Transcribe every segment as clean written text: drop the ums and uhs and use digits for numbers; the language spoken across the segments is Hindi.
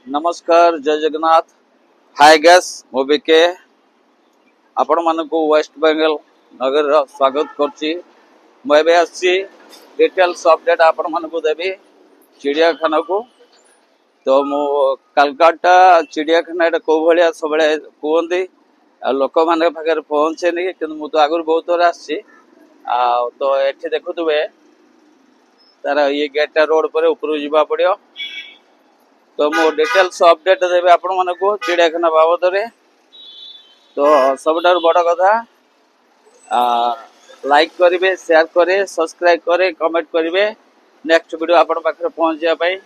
नमस्कार जय जगन्नाथ। हाय गैस मुझे के आपण मानक वेस्ट बेंगल नगर स्वागत करछि। मुझे आसी डिटेल्स अपडेट आपण मानक देवी चिड़ियाखाना को। तो मु कलकत्ता चिड़ियाखाना कौ भाया सब कहते लोक मान पाखे पहुँचे कि मुझे आगुरी बहुत थर आसी। तो ये देखुवे तार ये गेटा रोड पर ऊपर जावा पड़ो। तो मु डिटेल्स अपडेट देवी आपण मानक चिड़ियाखाना बाबद रे। तो सब बड़ कथा लाइक करेंगे, शेयर करें, सब्सक्राइब करें, कमेंट करेंगे नेक्स्ट वीडियो आपण पाखे पहुँच जाए।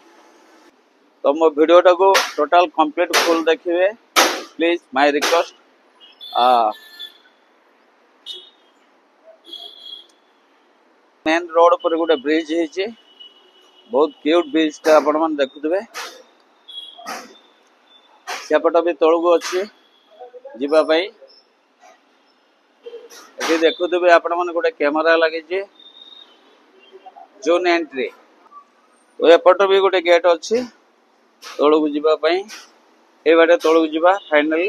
तो मो वीडियो को टोटल कंप्लीट फुल देखिए please my request. Main road पर गोटे ब्रिज है, बहुत क्यूट ब्रिज टा आपण मन देखुवे। सेपट भी तौक अच्छी जीवाई ये देखुवे आपण मन गोटे कैमरा लगी जोन एंट्री। तो एपट भी गोटे गेट अच्छी तौक जावाई। ये बाटे तौक जा फाइनाली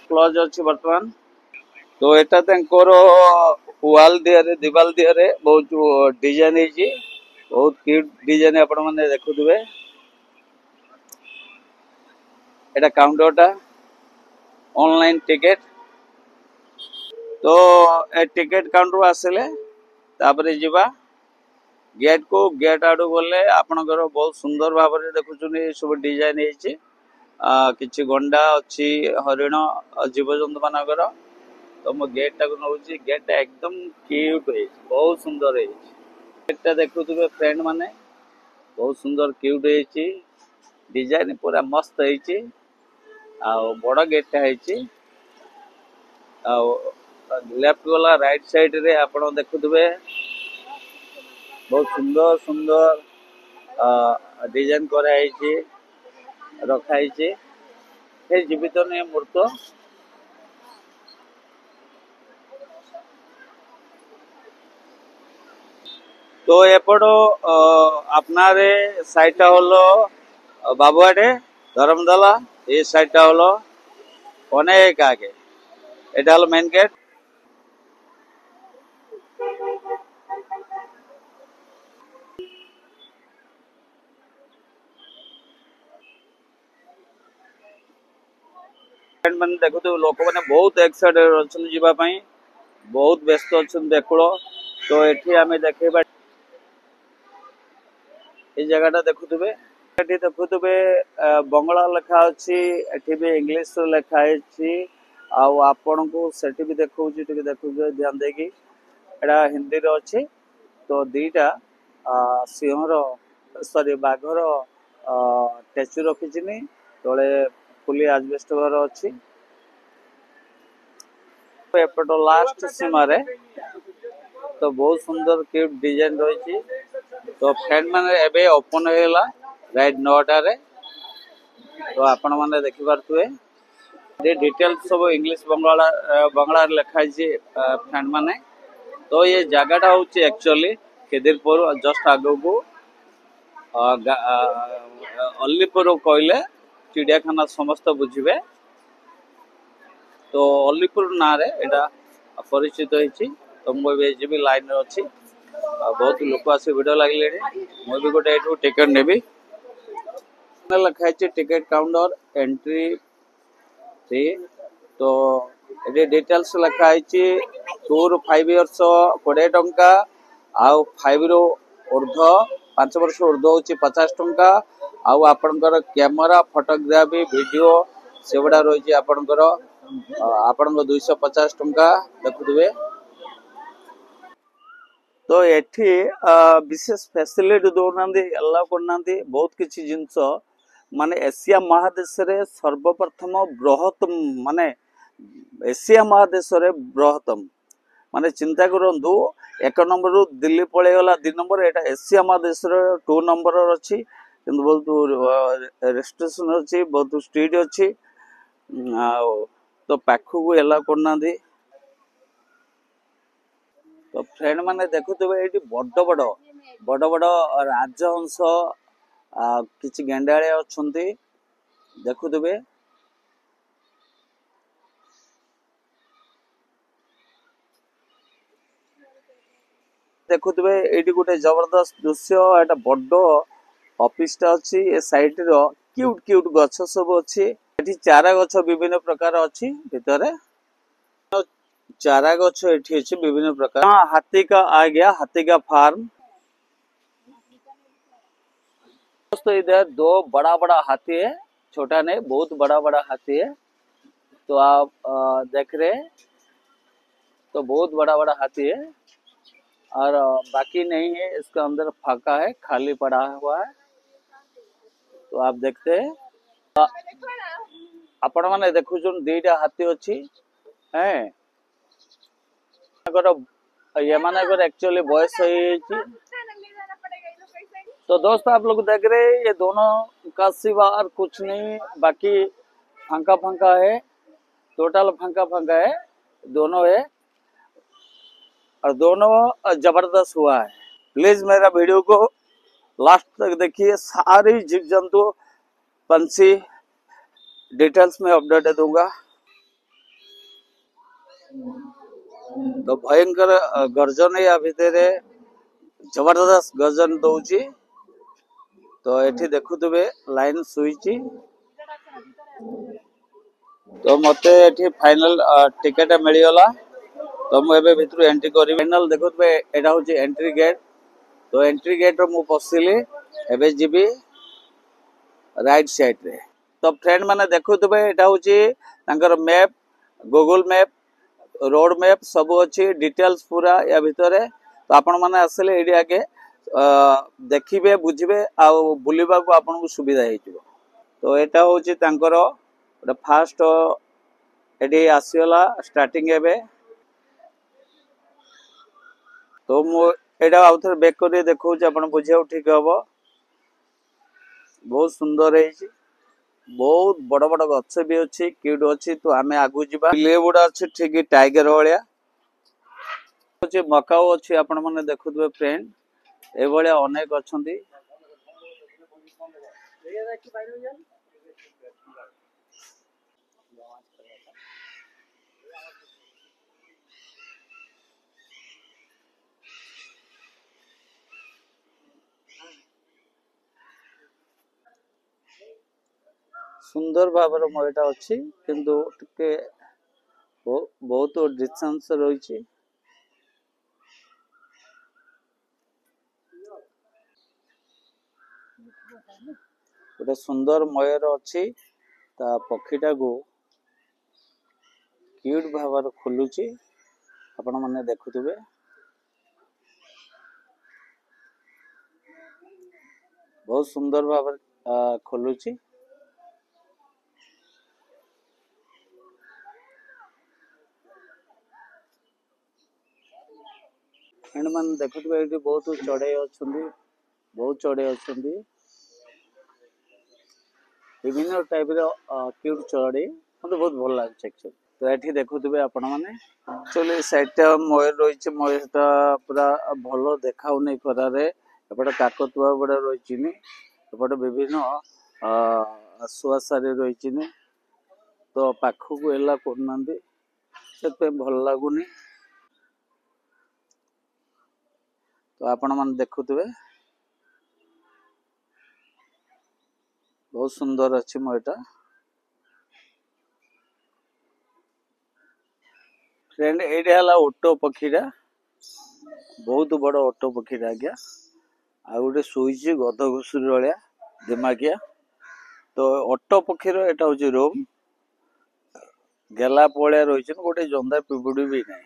क्लोज अच्छी बर्तमान। तो यहाँ वाल दिहरे दीवाल दिहरे बहुत डिजाइन है, बहुत क्यूट डिजाइन आपण मैंने देखुवे। एटा काउंटरटा ऑनलाइन टिकेट। तो ए टिकेट काउंटर आसिले तापरे जीवा गेट को। गेट आडू गले आपणकर बहुत सुंदर भाव में देखुन सब डिजाइन है। किछि गंडा अच्छी, हरिण, जीवजंतु मानकर। तो मो गेट टाक नौ गेट एकदम क्यूट है, बहुत सुंदर है। गेटा देखुवे फ्रेंड माने बहुत सुंदर क्यूट है, डिजाइन पूरा मस्त है। बड़ गेटा है। लेफ्ट वाला राइट साइड रे आपण देखुवे बहुत सुंदर सुंदर डिजाइन कराई रखाई जीवित नहीं मूर्त। तो एपट आपनारे साइडटा हलो बाबुआटे धर्मदला, ये साइडटा हलो अनेक आगे। এটা হলো মেন গেট। मैंने देखो लोक मैंने बहुत एक्साइटेड अच्छा जावाई, बहुत व्यस्त अच्छा देखुड़। तो ये आम देखा ये जगह देखुवे, देखुवे बंगला लेखा अच्छी, एटी भी इंग्लिश लिखाई। आपण को सेठी भी देखा देखुवे ध्यान देकी एटा हिंदी रे अच्छी। तो दीटा सिंहर सॉरी बाघर स्टैच्यू रखी तले फुली आजबेस्ट घर अच्छी। एपट लास्ट सीमार तो बहुत सुंदर क्यूट डिजाइन रही। तो फ्रेंड मैंने एबे ओपन होगा राइट 9टार। तो आपण मैंने देखिपे ये डिटेल्स सब इंग्लिश बंगला लिखाई फ्रेंड मैंने। तो ये जगहटा हूँ एक्चुअली खिदिरपुर जस्ट आगो को अल्लीपुर कहले चिड़ियाखाना समस्त बुझे। तो अल्लीपुर ना रे एटा परिचित होती। तो मुझे जी लाइन अच्छी, बहुत लोक आस भिड़ लगे। मुझे गोटे टिकेट नेबी लिखाई टिकेट काउंटर एंट्री फ्री। तो ये डिटेल्स लिखाई 2 ରୁ 5 इयर्स 20 टंका, आउ 5 ରୁ ऊर्ध 5 वर्ष ऊर्ध हूँ 50 टंका। आउ आपणकर कैमरा फोटोग्राफी वीडियो से गुड़ा रही आपणकर 250 टंका देखुवे। तो एठी विशेष फैसिलिटी दौना अलाउ करना बहुत किसी जिनस माने एशिया महादेश रे सर्वप्रथम बृहत्तम माने एशिया महादेश रे बृहत्तम माने चिंता करंतु 1 नंबर रु दिल्ली पड़े गला 2 नंबर एटा एशिया महादेश रे 2 नंबर अच्छी। किंतु बहुत रेस्ट्रिक्शन अच्छी, बहुत स्ट्रिक्ट अच्छी। तो पाखु को एलाउ करना। तो फ्रेंड माने देखुवे ये बड़ बड़ बड़ बड़ राजहंस किसी गेंडाड़िया अच्छा देखुवे देखुवे ये गोटे जबरदस्त दृश्य एटा बड़ ऑफिस टा अच्छी ए साइड रो क्यूट क्यूट गछ सब अच्छी एठी चारा गछ विभिन्न प्रकार अच्छी भितर चारा गछ एठी अच्छी विभिन्न प्रकार हाथी का आ गया हाथी का फार्म दोस्तों इधर दो बड़ा बड़ा हाथी है छोटा नहीं बहुत बड़ा बड़ा हाथी है तो आप देख रहे हैं तो बहुत बड़ा बड़ा हाथी है और बाकी नहीं है इसका अंदर फाका है खाली पड़ा हुआ है तो आप देखते हैं आपण माने देखु दीटा हाथी अच्छी है ये माने एक्चुअली बॉयस तो दोस्तों आप लोग देख रहे हैं ये दोनों का सिवा और कुछ नहीं बाकी फंका फंका है टोटल फंका फंका है दोनों है और दोनों जबरदस्त हुआ है। प्लीज मेरा वीडियो को लास्ट तक देखिए सारी जीव जंतु पंछी डिटेल्स में अपडेट दूंगा। तो भयंकर गर्जन या भितर जबरदस्त गर्जन दौची तो एठी देखुवे लाइन सुईची तो मते एठी फाइनल टिकेट मिलगला तो मुझे भितर एंट्री करी फाइनल देखुवे एटा होची एंट्री गेट तो एंट्री गेट रो मु पसिली एबे जीबी राइट साइड रे तो फ्रेंड माने देखुवे एटा होची तांकर map Google map road map सब अच्छी डिटेल्स पूरा या भितर तो आपण माने आसले एडी आगे देखिबे बुझिबे आ बुलिबा को आपन को सुविधा हेजिवो तो एटा होची तांकर गोटे फास्ट एडी आसीगला स्टार्टिंग एबे तो मु एडा आउथर बैक कर देखौ जे आपण बुझियो ठीक हबो बहुत सुंदर है बहुत बड़ बड़ गछ भी अच्छी क्यूट अच्छी तो आमे आगु जीवा ले बुडा अच्छी ठीक टाइगर भलिया अच्छे मकाओ अच्छी आपण माने देखुथबे फ्रेंड ए भलिया अनेक अछंती सुंदर भाबर मयटा अच्छी किंतु टिके बहुत डिस्टेंस रही गोटे सुंदर मयर अच्छी ता पक्षीटा को क्यूट भावर खोलुची आपण माने देखुथबे बहुत सुंदर भावर खोलुची एंड मान देखुथबे एठी बहुत चढ़ई अछंती बहुत चढ़ई अछंती विभिन्न टाइप रो क्यूट चढ़ई मते बहुत भल लागछ एक्चुअली तो एठी देखुथबे आपण माने एक्चुअली साइडटा मयूर रहिছে मयूरटा पूरा भलो देखाउ नै करारे एपटे काकतुआ बडा रहिछि नि एपटे विभिन्न आसुआसारे रहिछि नि तो पाखु को एला करनांदी सेते भल लागुनी तो आपण मान देखुथबे बहुत सुंदर अच्छी मयटा फ्रेंड एटा हला ओटो पक्षीटा बहुत बड़ ओटो पक्षीटा आज्ञा आ गोटे सुईची गध घुसुरी भलिया दिमागिया तो ओटो पक्षीर एटा होची रूम गेला पळिया रहिछन गोटे जंदा पिबुडी भी नै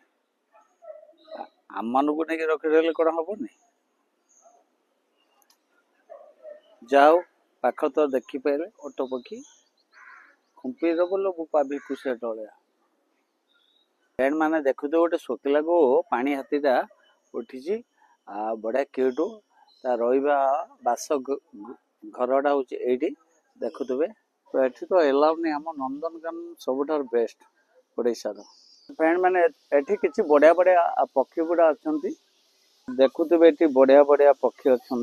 आम मान को नहीं रखिदेले कौन हबनी जाओ पाख तो देखी पारे ओटो पक्षी खुंपी बोलो पाभी कुसे टलिया फ्रेंड माने देखु तो गोटे शोकिला को पानी हाथीटा उठी बढ़िया क्यूट ता रहा बास घरटा हूँ ये देखुवे तो ये तो एलाउनी आम नंदनकानन सबुठार बेस्ट ओडिशार फ्रेंड माने एठी किछि बढ़िया बढ़िया पक्षी गुड़ा अच्छा देखुवे ये बढ़िया बढ़िया पक्षी अच्छा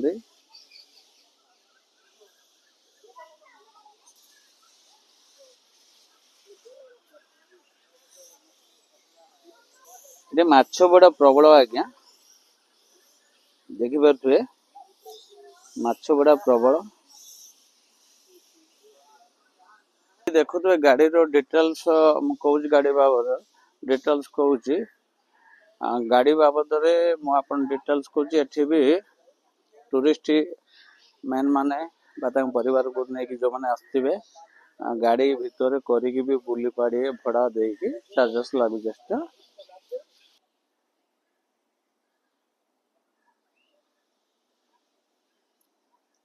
ये माछ बड़ा प्रबल आज्ञा देखिपे माछ बड़ा प्रबल देखुए गाड़ी रो डिटेल्स कहूँ गाड़ी बाबद डिटेल्स कहूँ गाड़ी बाबद डिटेल्स कहूँ एठी भी टूरिस्ट मैन माने परिवार को लेकिन जो मैंने आसवे गाड़ी भितर करी भी बुली पाड़े भड़ा देकी चार्जेस लगुच एक्सट्रा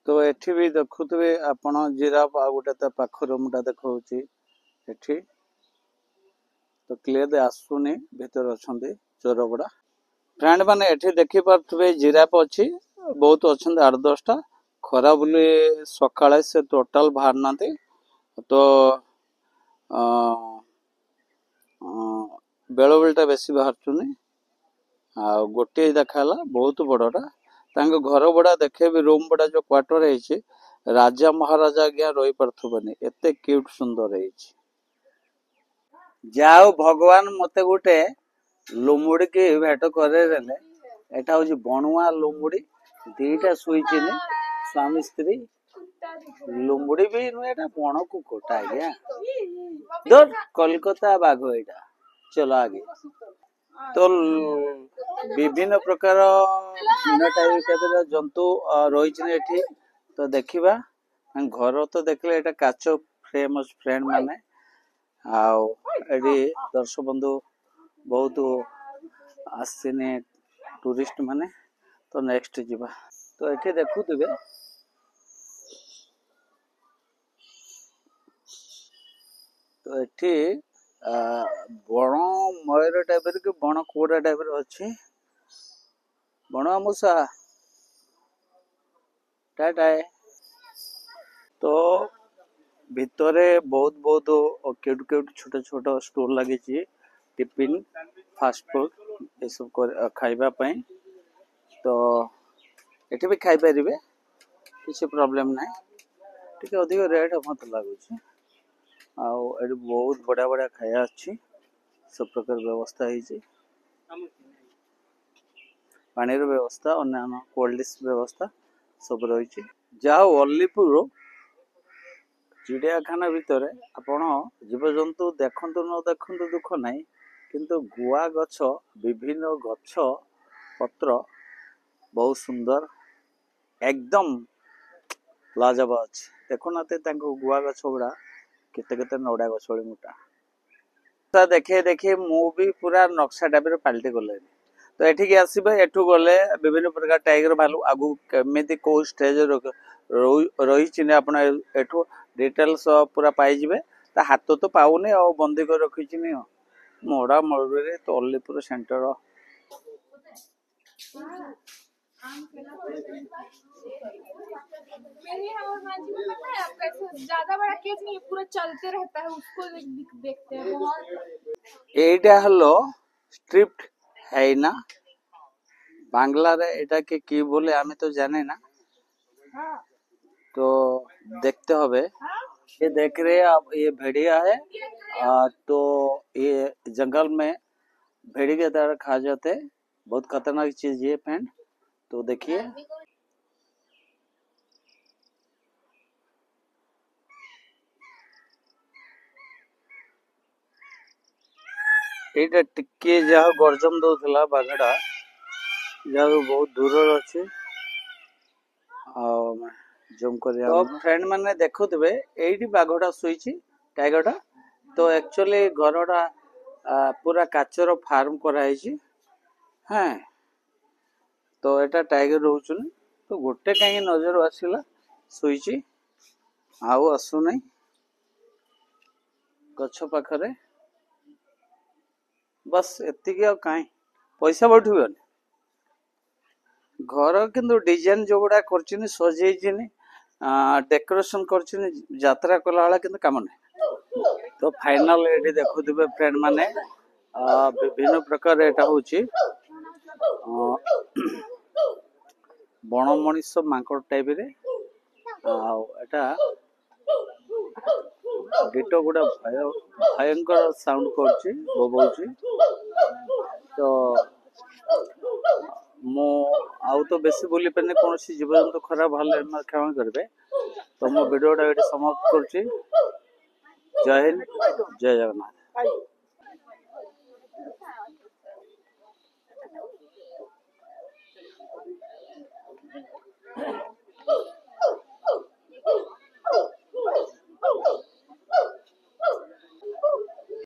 तो एठी भी देखुवे आपण जिराफ आ गोटे पाख रूमटा देखा एठी तो क्लियर आसुनी भीतर अच्छे चोर गुड़ा फ्रेंड मैंने एठी देखी पारे जिराफ अच्छी बहुत अच्छा 8-10टा खरा बुली सकाଳେ से टोटाल बाहर ना तो बेल बेलटा बेसी बाहर आ गोटे देखा बहुत बड़टा घर बड़ा देखे भी रूम बड़ा जो क्वार्टर है राजा महाराजा आज्ञा रही पार्थबनी एते क्यूट सुंदर है जाओ भगवान मते गोटे लुमुड़ी की भेट करे एटा हूँ बणुआ लुमुड़ी दीटा सुईची स्वामी स्त्री लुमुड़ी भी नुहे बण कुकुरटा आज्ञा दर कोलकाता बाघ एटा चलो आगे तो विभिन्न प्रकार जंतु रही तो देखा घर तो देखले एटा काच फ्रेम फ्रेंड माने आड़ी दर्शक बंधु बहुत आसने टूरिस्ट माने तो नेक्स्ट जीवा तो ये देखुवे तो ये बण मयूर टाइप कि बण कोड़ा टाइप अच्छी बण मूषा टाटा तो भितरे बहुत बहुत क्यूट क्यूट छोट छोट स्टोर लगी टिफिन फास्ट फूड ये सब खाइबा तो ये भी खाई पारे किसी प्रॉब्लम ना टी अधिक रेट मत लगुच बहुत बढ़िया बढ़िया खाया अच्छी सब प्रकार व्यवस्था है पानी व्यवस्था अन्य कोल्ड ड्रिंक्स व्यवस्था सब रही जाओ अल्लीपुर चिड़ियाखाना भितर आपण जीवजंतु देखु न देखु दुख ना किंतु गुआ गछ विभिन्न गछ पत्र बहुत सुंदर एकदम लाजवाब अच्छे देखुना गुआ गछ गुड़ा केते नड़ा गछ मोटा देखे देखे मु भी पूरा नक्शा टाइप पलटि गले तो एठिक आसबे एठू गले विभिन्न प्रकार टाइगर भालू आगु केमिति को स्टेज रही आप एठू डिटेल्स पूरा पाइबे ता हाथ तो पाऊनी और बंदी कर रखी मोड़ा मयूर तो अल्लीपुर सेंटर मेरे यहाँ और मांझी में पता है आपका ऐसे ज्यादा बड़ा केज नहीं पूरा चलते रहता है उसको देखते हैं बहुत एटा हलो स्ट्रिप्ट है ना बांग्ला रे एटा के की बोले हमें तो जाने ना तो देखते होबे ये देख रहे हैं आप ये भेड़िया है तो ये जंगल में भेड़ी के तरह खा जाते बहुत खतरनाक चीज ये फ्रेंड तो देखिए एटा टिके जहाँ गर्जन दौला बाघटा जहाँ बहुत दूर अच्छे जूम कर फ्रेंड मैंने देखुवे ये बाघटा शुई टाइगरटा तो एक्चुअली घरटा पूरा काचर फार्म कराई हाँ तो एटा टाइगर रोचुन तो गोटे कहीं नजर आसला शुई आसुना गछ पाखरे बस एति कहीं पैसा बैठन घर किंतु डिजाइन जो गुड़ा कर सजे डेकोरेशन कर यात्रा कला वाला किंतु काम नहीं तो फाइनल ये देखुवे फ्रेंड माने विभिन्न प्रकार एटा हूँ बण मनीष मांकड़ टाइप रे एटा गीत गुड़ा भयंकर साउंड कर तो मु आउ तो बेसी बोली पारे कौन जीव जंतु खराब हेल्ले क्षमा करेंगे। तो मो वीडियोटा ये समाप्त कर जय हिंद जय जगन्नाथ।